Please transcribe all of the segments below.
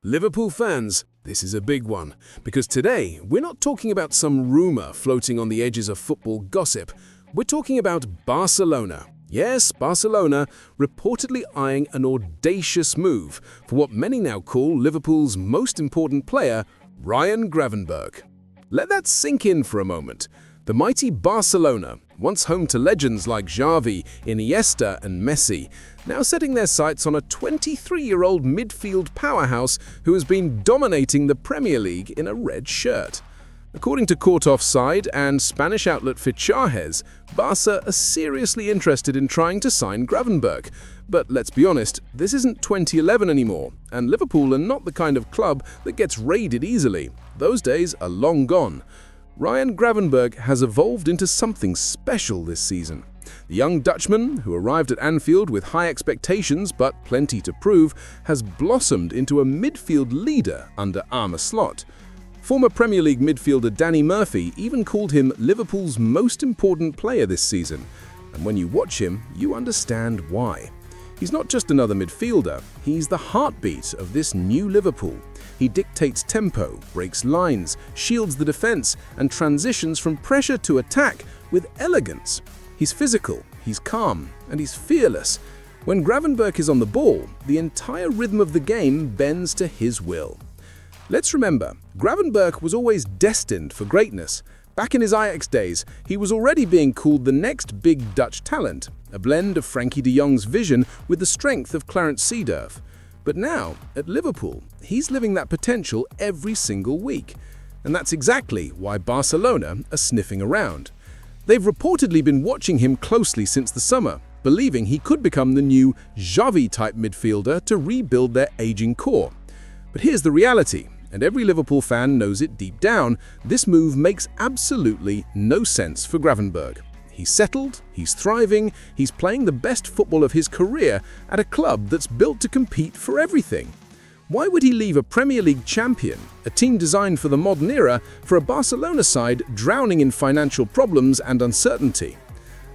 Liverpool fans, this is a big one, because today we're not talking about some rumor floating on the edges of football gossip. We're talking about Barcelona. Yes, Barcelona reportedly eyeing an audacious move for what many now call Liverpool's most important player, Ryan Gravenberch. Let that sink in for a moment. The mighty Barcelona, once home to legends like Xavi, Iniesta and Messi, now setting their sights on a 23-year-old midfield powerhouse who has been dominating the Premier League in a red shirt. According to Court Offside and Spanish outlet Fichajes, Barca are seriously interested in trying to sign Gravenberch. But let's be honest, this isn't 2011 anymore, and Liverpool are not the kind of club that gets raided easily. Those days are long gone. Ryan Gravenberch has evolved into something special this season. The young Dutchman, who arrived at Anfield with high expectations but plenty to prove, has blossomed into a midfield leader under Arne Slot. Former Premier League midfielder Danny Murphy even called him Liverpool's most important player this season. And when you watch him, you understand why. He's not just another midfielder, he's the heartbeat of this new Liverpool. He dictates tempo, breaks lines, shields the defense, and transitions from pressure to attack with elegance. He's physical, he's calm, and he's fearless. When Gravenberch is on the ball, the entire rhythm of the game bends to his will. Let's remember, Gravenberch was always destined for greatness. Back in his Ajax days, he was already being called the next big Dutch talent, a blend of Frankie de Jong's vision with the strength of Clarence Seedorf. But now, at Liverpool, he's living that potential every single week. And that's exactly why Barcelona are sniffing around. They've reportedly been watching him closely since the summer, believing he could become the new Xavi-type midfielder to rebuild their aging core. But here's the reality, and every Liverpool fan knows it deep down, this move makes absolutely no sense for Gravenberch. He's settled, he's thriving, he's playing the best football of his career at a club that's built to compete for everything. Why would he leave a Premier League champion, a team designed for the modern era, for a Barcelona side drowning in financial problems and uncertainty?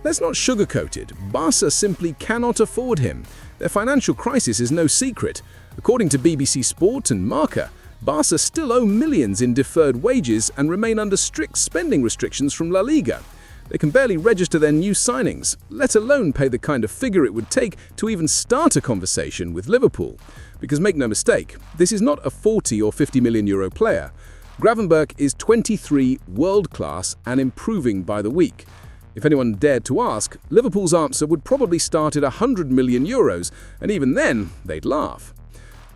Let's not sugarcoat it, Barca simply cannot afford him. Their financial crisis is no secret. According to BBC Sport and Marca, Barca still owe millions in deferred wages and remain under strict spending restrictions from La Liga. They can barely register their new signings, let alone pay the kind of figure it would take to even start a conversation with Liverpool. Because make no mistake, this is not a 40 or 50 million euro player. Gravenberch is 23, world-class and improving by the week. If anyone dared to ask, Liverpool's answer would probably start at 100 million euros, and even then, they'd laugh.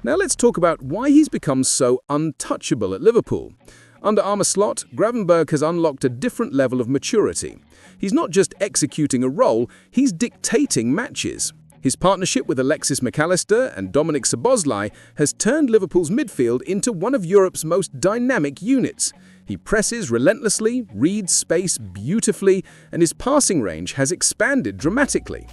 Now let's talk about why he's become so untouchable at Liverpool. Under Arne Slot, Gravenberch has unlocked a different level of maturity. He's not just executing a role, he's dictating matches. His partnership with Alexis McAllister and Dominik Szoboszlai has turned Liverpool's midfield into one of Europe's most dynamic units. He presses relentlessly, reads space beautifully, and his passing range has expanded dramatically.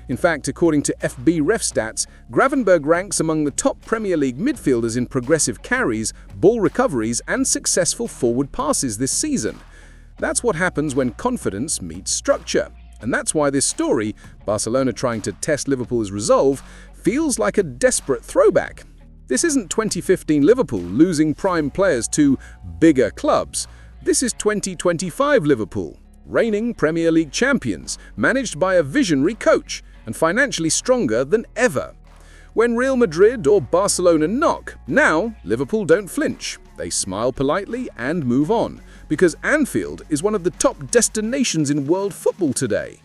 In fact, according to FB Ref Stats, Gravenberch ranks among the top Premier League midfielders in progressive carries, ball recoveries, and successful forward passes this season. That's what happens when confidence meets structure. And that's why this story, Barcelona trying to test Liverpool's resolve, feels like a desperate throwback. This isn't 2015 Liverpool losing prime players to bigger clubs. This is 2025 Liverpool, reigning Premier League champions, managed by a visionary coach, and financially stronger than ever. When Real Madrid or Barcelona knock, now Liverpool don't flinch. They smile politely and move on, because Anfield is one of the top destinations in world football today.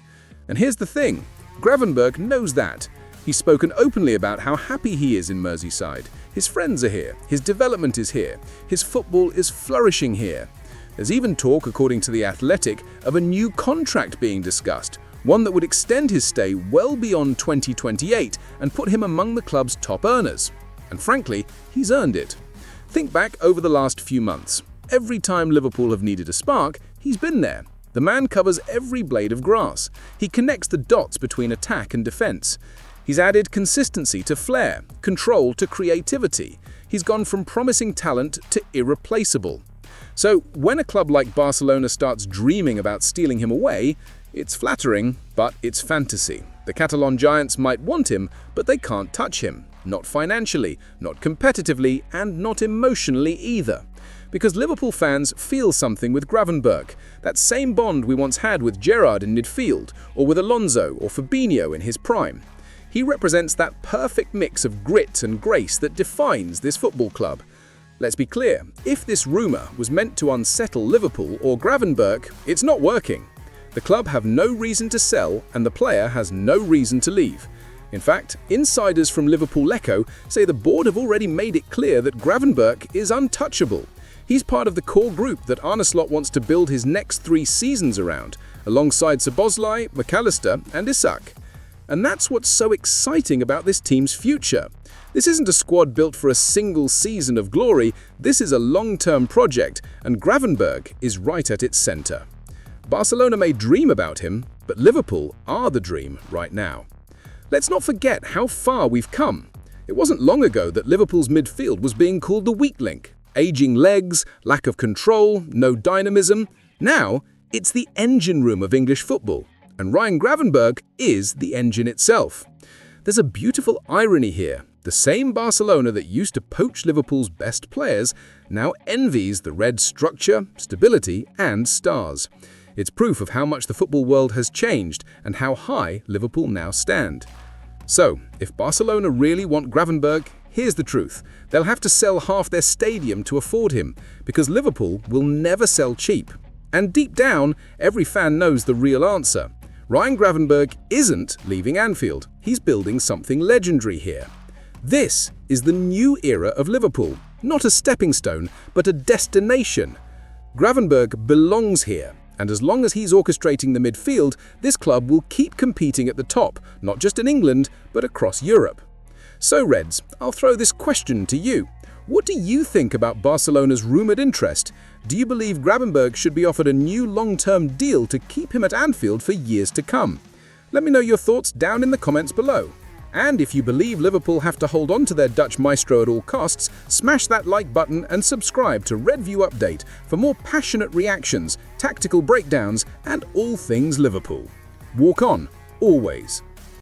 And here's the thing, Gravenberch knows that. He's spoken openly about how happy he is in Merseyside. His friends are here, his development is here, his football is flourishing here. There's even talk, according to The Athletic, of a new contract being discussed, one that would extend his stay well beyond 2028 and put him among the club's top earners. And frankly, he's earned it. Think back over the last few months. Every time Liverpool have needed a spark, he's been there. The man covers every blade of grass. He connects the dots between attack and defense. He's added consistency to flair, control to creativity. He's gone from promising talent to irreplaceable. So when a club like Barcelona starts dreaming about stealing him away, it's flattering, but it's fantasy. The Catalan giants might want him, but they can't touch him. not financially, not competitively, and not emotionally either. Because Liverpool fans feel something with Gravenberch, that same bond we once had with Gerrard in midfield, or with Alonso or Fabinho in his prime. He represents that perfect mix of grit and grace that defines this football club. Let's be clear, if this rumour was meant to unsettle Liverpool or Gravenberch, it's not working. The club have no reason to sell and the player has no reason to leave. In fact, insiders from Liverpool Echo say the board have already made it clear that Gravenberch is untouchable. He's part of the core group that Arne Slot wants to build his next 3 seasons around, alongside Szoboszlai, McAllister and Isak. And that's what's so exciting about this team's future. This isn't a squad built for a single season of glory, this is a long-term project, and Gravenberch is right at its centre. Barcelona may dream about him, but Liverpool are the dream right now. Let's not forget how far we've come. It wasn't long ago that Liverpool's midfield was being called the weak link. Aging legs, lack of control, no dynamism. Now, it's the engine room of English football, and Ryan Gravenberch is the engine itself. There's a beautiful irony here. The same Barcelona that used to poach Liverpool's best players now envies the red structure, stability, and stars. It's proof of how much the football world has changed and how high Liverpool now stand. So, if Barcelona really want Gravenberch, here's the truth. They'll have to sell half their stadium to afford him, because Liverpool will never sell cheap. And deep down, every fan knows the real answer. Ryan Gravenberch isn't leaving Anfield. He's building something legendary here. This is the new era of Liverpool, not a stepping stone, but a destination. Gravenberch belongs here, and as long as he's orchestrating the midfield, this club will keep competing at the top, not just in England, but across Europe. So Reds, I'll throw this question to you. What do you think about Barcelona's rumoured interest? Do you believe Gravenberch should be offered a new long-term deal to keep him at Anfield for years to come? Let me know your thoughts down in the comments below. And if you believe Liverpool have to hold on to their Dutch maestro at all costs, smash that like button and subscribe to Red View Update for more passionate reactions, tactical breakdowns, and all things Liverpool. Walk on, always.